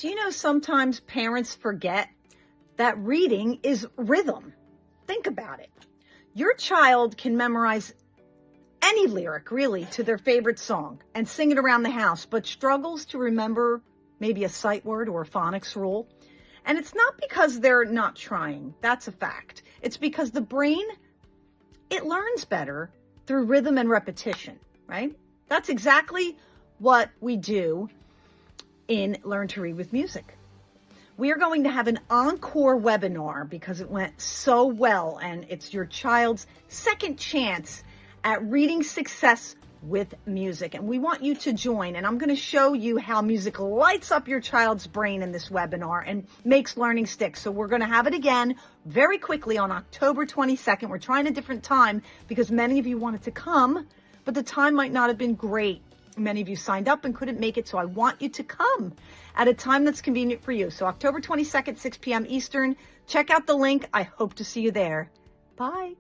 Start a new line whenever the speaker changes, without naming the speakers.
Do you know sometimes parents forget that reading is rhythm? Think about it. Your child can memorize any lyric really to their favorite song and sing it around the house, but struggles to remember maybe a sight word or a phonics rule. And it's not because they're not trying. That's a fact. It's because the brain, it learns better through rhythm and repetition, right? That's exactly what we do in Learn to Read with Music. We are going to have an encore webinar because it went so well, and it's your child's second chance at reading success with music. And we want you to join, and I'm going to show you how music lights up your child's brain in this webinar and makes learning stick. So we're going to have it again very quickly on October 22nd. We're trying a different time because many of you wanted to come, but the time might not have been great. Many of you signed up and couldn't make it, so I want you to come at a time that's convenient for you. So October 22nd, 6 p.m. Eastern. Check out the link. I hope to see you there. Bye.